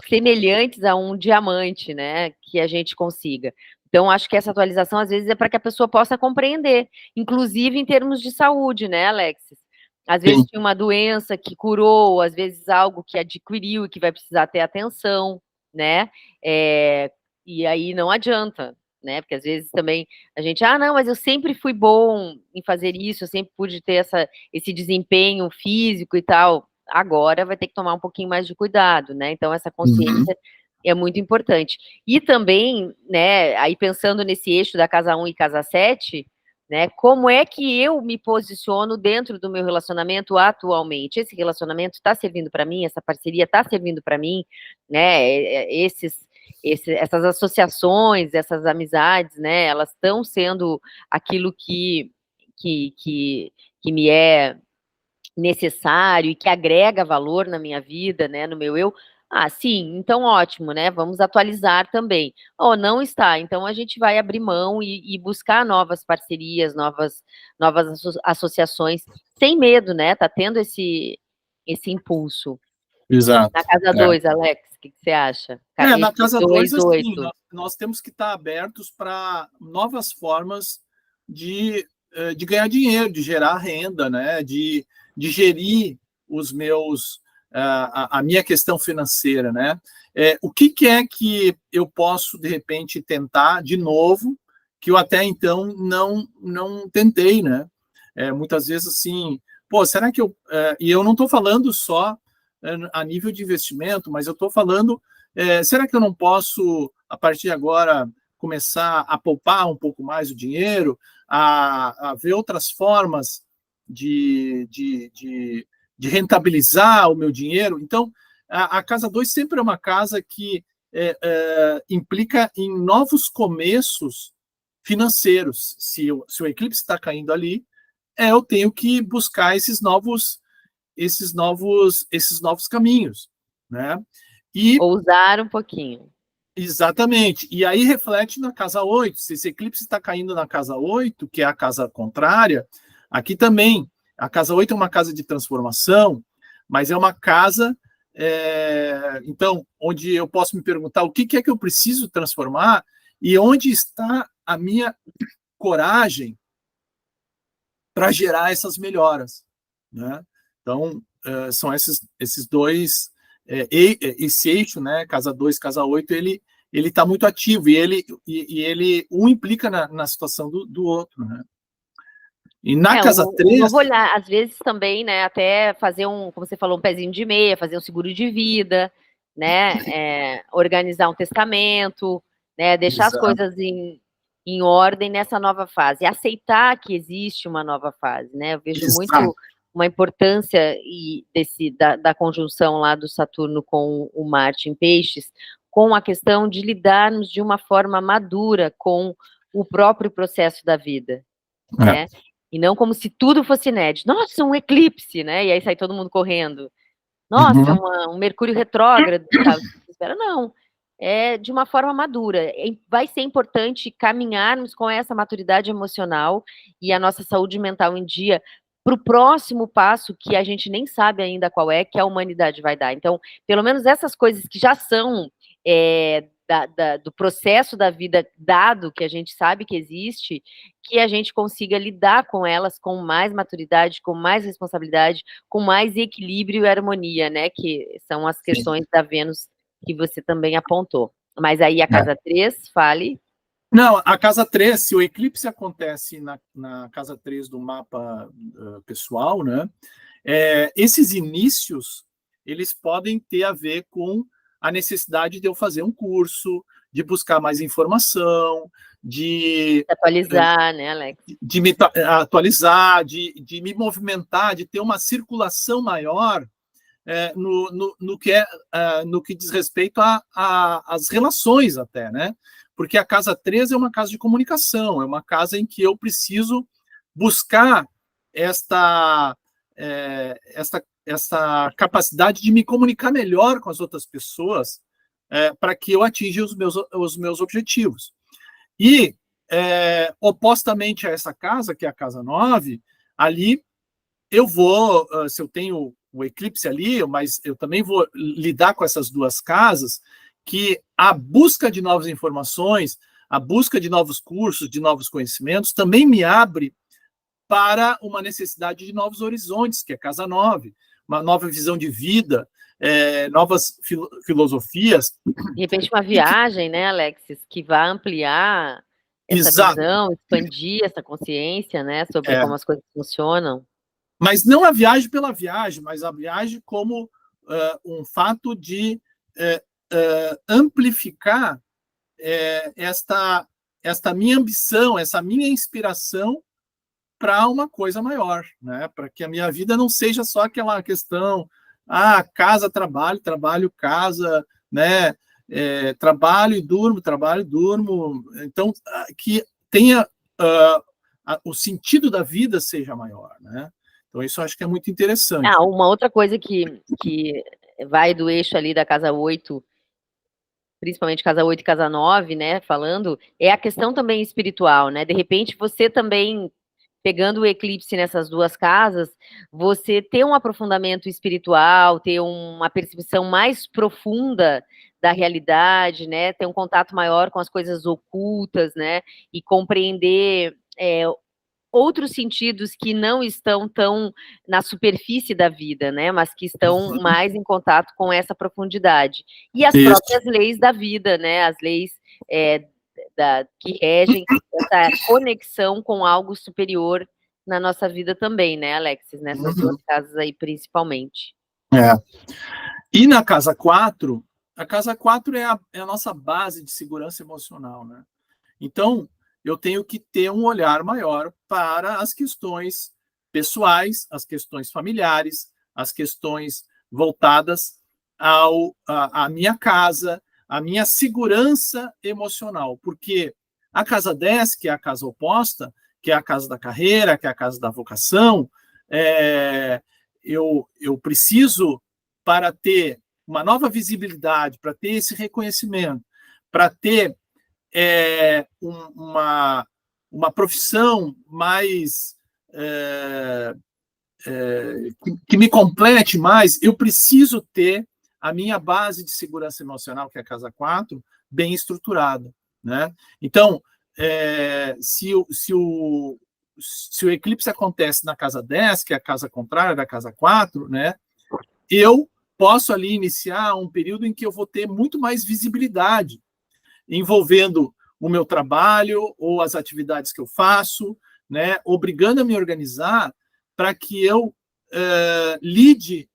Speaker 2: semelhantes a um diamante, né, que a gente consiga. Então, acho que essa atualização, às vezes, é para que a pessoa possa compreender, inclusive em termos de saúde, né, Alexis? Às vezes tinha uma doença que curou, às vezes algo que adquiriu e que vai precisar ter atenção, né? E aí não adianta. né? Porque às vezes também a gente, não, mas eu sempre fui bom em fazer isso, eu sempre pude ter esse desempenho físico e tal. Agora vai ter que tomar um pouquinho mais de cuidado, né? Então essa consciência é muito importante. E também, né, aí pensando nesse eixo da casa 1 e casa 7, né, como é que eu me posiciono dentro do meu relacionamento atualmente? Esse relacionamento está servindo para mim? Essa parceria está servindo para mim? Né, essas associações, essas amizades, né, elas estão sendo aquilo que me é necessário e que agrega valor na minha vida, né, no meu eu. Sim, então ótimo, né? Vamos atualizar também. Não está, então a gente vai abrir mão e buscar novas parcerias, novas associações, sem medo, né? Tá tendo esse impulso.
Speaker 1: Exato.
Speaker 2: Na casa 2, Alex, o que você acha?
Speaker 1: Na casa 2, assim,
Speaker 2: 2-8.
Speaker 1: nós temos que estar abertos para novas formas de ganhar dinheiro, de gerar renda, né? De gerir a minha questão financeira, né? O que é que eu posso, de repente, tentar de novo, que eu até então não tentei, né? Muitas vezes, assim, será que eu... e eu não estou falando só a nível de investimento, mas eu estou falando, será que eu não posso, a partir de agora, começar a poupar um pouco mais o dinheiro, a ver outras formas de rentabilizar o meu dinheiro? Então, a casa 2 sempre é uma casa que implica em novos começos financeiros. Se o eclipse está caindo ali, eu tenho que buscar esses novos caminhos, né? E
Speaker 2: ousar um pouquinho.
Speaker 1: Exatamente. E aí reflete na casa 8. Se esse eclipse está caindo na casa 8, que é a casa contrária, aqui também, a casa 8 é uma casa de transformação, mas é uma casa, então, onde eu posso me perguntar o que é que eu preciso transformar e onde está a minha coragem para gerar essas melhoras, né? Então, são esses dois, esse eixo, né, casa 2, casa 8, ele está muito ativo, e ele um implica na situação do outro, né? E na casa 3...
Speaker 2: novo olhar, às vezes também, né, até fazer como você falou, um pezinho de meia, fazer um seguro de vida, né, organizar um testamento, né, deixar
Speaker 1: Exato.
Speaker 2: as coisas em ordem nessa nova fase, aceitar que existe uma nova fase, né, eu vejo muito uma importância da conjunção lá do Saturno com o Marte em Peixes, com a questão de lidarmos de uma forma madura com o próprio processo da vida, né, e não como se tudo fosse inédito. Nossa, um eclipse, né, e aí sai todo mundo correndo. Nossa, um Mercúrio retrógrado, sabe? Não, de uma forma madura. Vai ser importante caminharmos com essa maturidade emocional e a nossa saúde mental em dia para o próximo passo que a gente nem sabe ainda qual que a humanidade vai dar. Então, pelo menos essas coisas que já são do processo da vida dado, que a gente sabe que existe, que a gente consiga lidar com elas com mais maturidade, com mais responsabilidade, com mais equilíbrio e harmonia, né, que são as questões da Vênus que você também apontou. Mas aí a casa 3, fale.
Speaker 1: Não, a casa 3, se o eclipse acontece na casa 3 do mapa pessoal, né, esses inícios, eles podem ter a ver com a necessidade de eu fazer um curso, de buscar mais informação, de
Speaker 2: atualizar, né, Alex?
Speaker 1: De me atualizar, de me movimentar, de ter uma circulação maior no que diz respeito às relações até, né? Porque a casa 13 é uma casa de comunicação, é uma casa em que eu preciso buscar esta capacidade de me comunicar melhor com as outras pessoas para que eu atinja os meus objetivos. E, opostamente a essa casa, que é a casa 9, ali eu vou, se eu tenho o eclipse ali, mas eu também vou lidar com essas duas casas, que a busca de novas informações, a busca de novos cursos, de novos conhecimentos, também me abre para uma necessidade de novos horizontes, que é a casa 9, uma nova visão de vida, novas filosofias.
Speaker 2: De repente uma viagem, né, Alexis, que vai ampliar essa
Speaker 1: Exato.
Speaker 2: visão, expandir essa consciência, né, sobre como as coisas funcionam.
Speaker 1: Mas não a viagem pela viagem, mas a viagem como um fato de amplificar esta minha ambição, essa minha inspiração para uma coisa maior, né? Para que a minha vida não seja só aquela questão, casa, trabalho, trabalho, casa, né? Trabalho e durmo, então que tenha o sentido da vida seja maior, né? Então isso eu acho que é muito interessante.
Speaker 2: Uma outra coisa que vai do eixo ali da casa 8, principalmente casa 8 e casa 9, né, falando, é a questão também espiritual, né? De repente você também, pegando o eclipse nessas duas casas, você ter um aprofundamento espiritual, ter uma percepção mais profunda da realidade, né, ter um contato maior com as coisas ocultas, né, e compreender outros sentidos que não estão tão na superfície da vida, né, mas que estão mais em contato com essa profundidade. E as próprias leis da vida, né, as leis que regem essa conexão com algo superior na nossa vida também, né, Alexis? Nessas duas casas aí, principalmente.
Speaker 1: E na casa 4, a casa 4 é a nossa base de segurança emocional, né? Então, eu tenho que ter um olhar maior para as questões pessoais, as questões familiares, as questões voltadas à minha casa, à minha segurança emocional. Porque a casa 10, que é a casa oposta, que é a casa da carreira, que é a casa da vocação, eu preciso, para ter uma nova visibilidade, para ter esse reconhecimento, para ter uma profissão mais que me complete mais, eu preciso ter a minha base de segurança emocional, que é a casa 4, bem estruturada, né? Então, se o eclipse acontece na casa 10, que é a casa contrária da casa 4, né? Eu posso ali iniciar um período em que eu vou ter muito mais visibilidade, envolvendo o meu trabalho ou as atividades que eu faço, né, obrigando a me organizar para que eu lide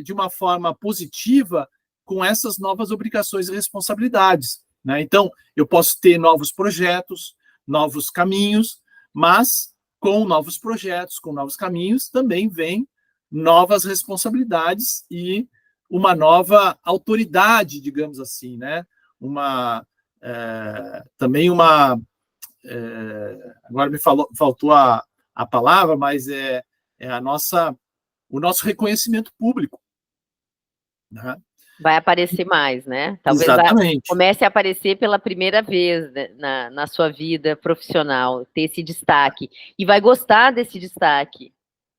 Speaker 1: de uma forma positiva com essas novas obrigações e responsabilidades, né? Então, eu posso ter novos projetos, novos caminhos, mas com novos projetos, com novos caminhos, também vem novas responsabilidades e uma nova autoridade, digamos assim, né? Também agora me faltou a palavra, mas é o nosso reconhecimento público, né?
Speaker 2: Vai aparecer mais, né? Talvez comece a aparecer pela primeira vez, né, na sua vida profissional, ter esse destaque. E vai gostar desse destaque.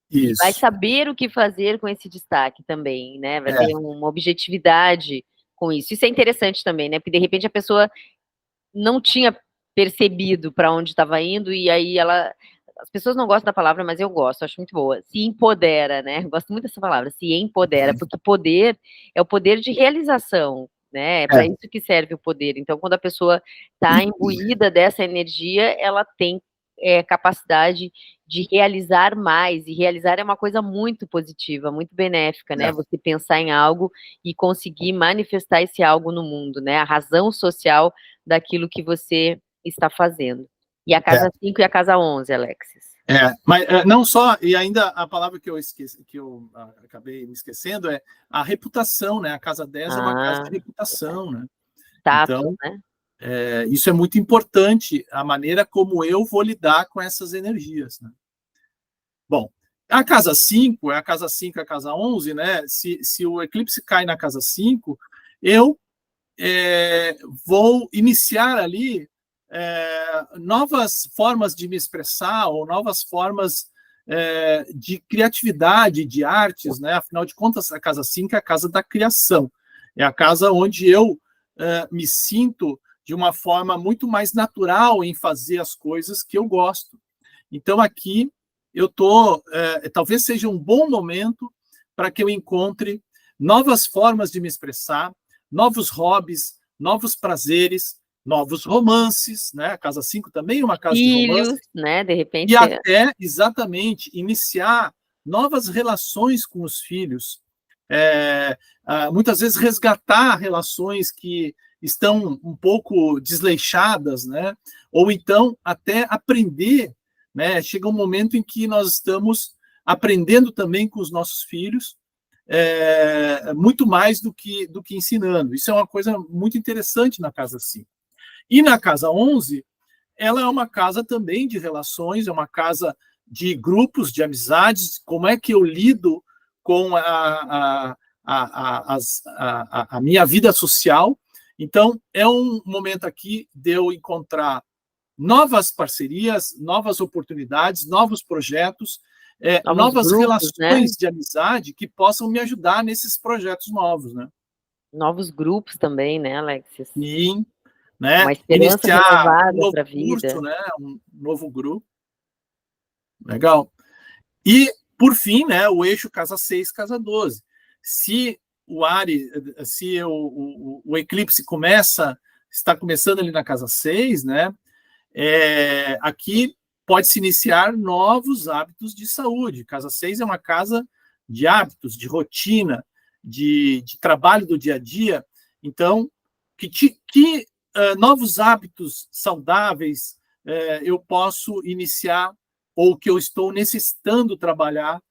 Speaker 1: Isso.
Speaker 2: E vai saber o que fazer com esse destaque também, né? Vai ter uma objetividade com isso. Isso é interessante também, né? Porque, de repente, a pessoa não tinha percebido para onde estava indo, e aí as pessoas não gostam da palavra, mas eu gosto, acho muito boa. Se empodera, né? Gosto muito dessa palavra, se empodera, porque poder é o poder de realização, né? É para isso que serve o poder. Então, quando a pessoa está imbuída dessa energia, ela tem capacidade de realizar mais, e realizar é uma coisa muito positiva, muito benéfica, né? Você pensar em algo e conseguir manifestar esse algo no mundo, né? A razão social daquilo que você está fazendo. E a casa 5 e a casa 11, Alexis.
Speaker 1: Mas não só, e ainda a palavra que eu esqueci, que eu acabei me esquecendo, é a reputação, né? A casa 10 é uma casa de reputação, né?
Speaker 2: Tato,
Speaker 1: então,
Speaker 2: né?
Speaker 1: Isso é muito importante, a maneira como eu vou lidar com essas energias, né? Bom, a casa 5 é a casa 5 e a casa 11, né? Se o eclipse cai na casa 5, eu vou iniciar ali novas formas de me expressar, ou novas formas de criatividade, de artes, né? Afinal de contas, a casa 5 é a casa da criação. É a casa onde eu me sinto de uma forma muito mais natural em fazer as coisas que eu gosto. Então, aqui, talvez seja um bom momento para que eu encontre novas formas de me expressar, novos hobbies, novos prazeres, novos romances, né? A casa 5 também é uma casa
Speaker 2: Filhos,
Speaker 1: de romance.
Speaker 2: né? De repente.
Speaker 1: E até, exatamente, iniciar novas relações com os filhos. Muitas vezes resgatar relações que estão um pouco desleixadas, né? Ou então até aprender, né? Chega um momento em que nós estamos aprendendo também com os nossos filhos, muito mais do que ensinando. Isso é uma coisa muito interessante na casa 5. E na casa 11, ela é uma casa também de relações, é uma casa de grupos, de amizades, como é que eu lido com a minha vida social. Então, é um momento aqui de eu encontrar novas parcerias, novas oportunidades, novos projetos, novas
Speaker 2: grupos,
Speaker 1: relações,
Speaker 2: né?
Speaker 1: de amizade que possam me ajudar nesses projetos novos, né?
Speaker 2: Novos grupos também, né, Alexis?
Speaker 1: Sim, né?
Speaker 2: Uma esperança
Speaker 1: Iniciar um
Speaker 2: renovada
Speaker 1: novo
Speaker 2: para a
Speaker 1: curso,
Speaker 2: vida.
Speaker 1: né? Um novo grupo. Legal. E, por fim, né, o eixo casa 6, casa 12. Se o Ares, se o eclipse está começando ali na casa 6, né, aqui pode-se iniciar novos hábitos de saúde. Casa 6 é uma casa de hábitos, de rotina, de trabalho do dia a dia. Então, que novos hábitos saudáveis eu posso iniciar ou que eu estou necessitando trabalhar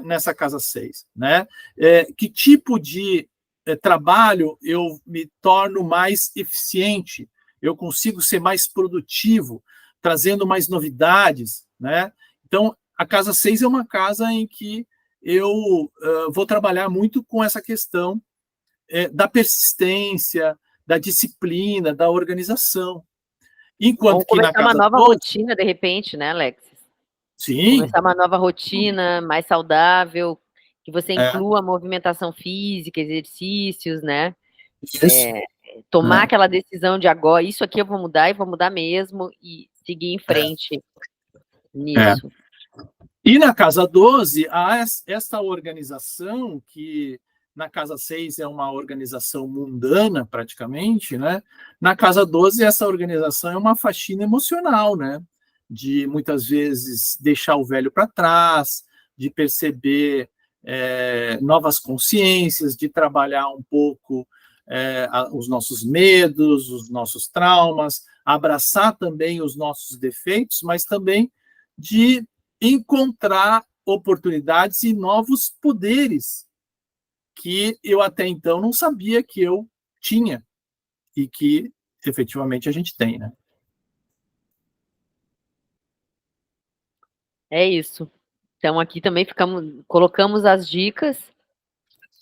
Speaker 1: nessa casa 6, né? Que tipo de trabalho eu me torno mais eficiente, eu consigo ser mais produtivo, trazendo mais novidades, né? Então, a casa 6 é uma casa em que eu vou trabalhar muito com essa questão da persistência, da disciplina, da organização. Enquanto
Speaker 2: Vamos
Speaker 1: que na
Speaker 2: começar uma
Speaker 1: casa
Speaker 2: nova
Speaker 1: 12,
Speaker 2: rotina, de repente, né, Alexis?
Speaker 1: sim,
Speaker 2: Começar uma nova rotina mais saudável, que você
Speaker 1: é,
Speaker 2: inclua movimentação física, exercícios, né?
Speaker 1: isso,
Speaker 2: Tomar aquela decisão de agora, isso aqui eu vou mudar e vou mudar mesmo e seguir em frente
Speaker 1: é.
Speaker 2: nisso.
Speaker 1: E na casa 12, há essa organização que na casa 6 é uma organização mundana, praticamente, né? Na casa 12, essa organização é uma faxina emocional, né? De muitas vezes deixar o velho para trás, de perceber novas consciências, de trabalhar um pouco os nossos medos, os nossos traumas, abraçar também os nossos defeitos, mas também de encontrar oportunidades e novos poderes que eu até então não sabia que eu tinha e que efetivamente a gente tem, né?
Speaker 2: É isso. Então aqui também colocamos as dicas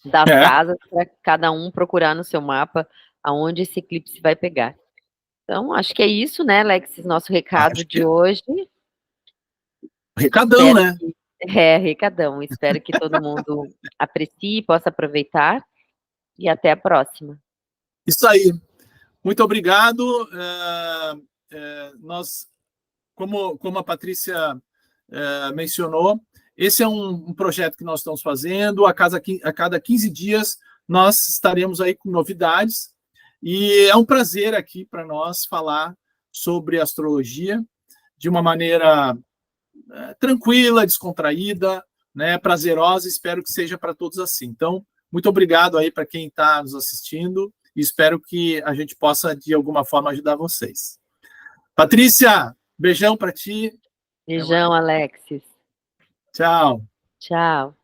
Speaker 2: das
Speaker 1: É,
Speaker 2: casas para cada um procurar no seu mapa aonde esse eclipse vai pegar. Então, acho que é isso, né, Alexis? Nosso recado
Speaker 1: acho
Speaker 2: de
Speaker 1: que
Speaker 2: hoje.
Speaker 1: recadão,
Speaker 2: Espero
Speaker 1: né?
Speaker 2: que, recadão. Espero que todo mundo aprecie, possa aproveitar. E até a próxima.
Speaker 1: Isso aí. Muito obrigado. Nós, como a Patrícia mencionou, esse é um projeto que nós estamos fazendo. A cada 15 dias nós estaremos aí com novidades. E é um prazer aqui para nós falar sobre astrologia de uma maneira tranquila, descontraída, né, prazerosa. Espero que seja para todos assim. Então, muito obrigado aí para quem está nos assistindo e espero que a gente possa, de alguma forma, ajudar vocês. Patrícia, beijão para ti.
Speaker 2: Beijão, Alexis.
Speaker 1: Tchau.
Speaker 2: Tchau.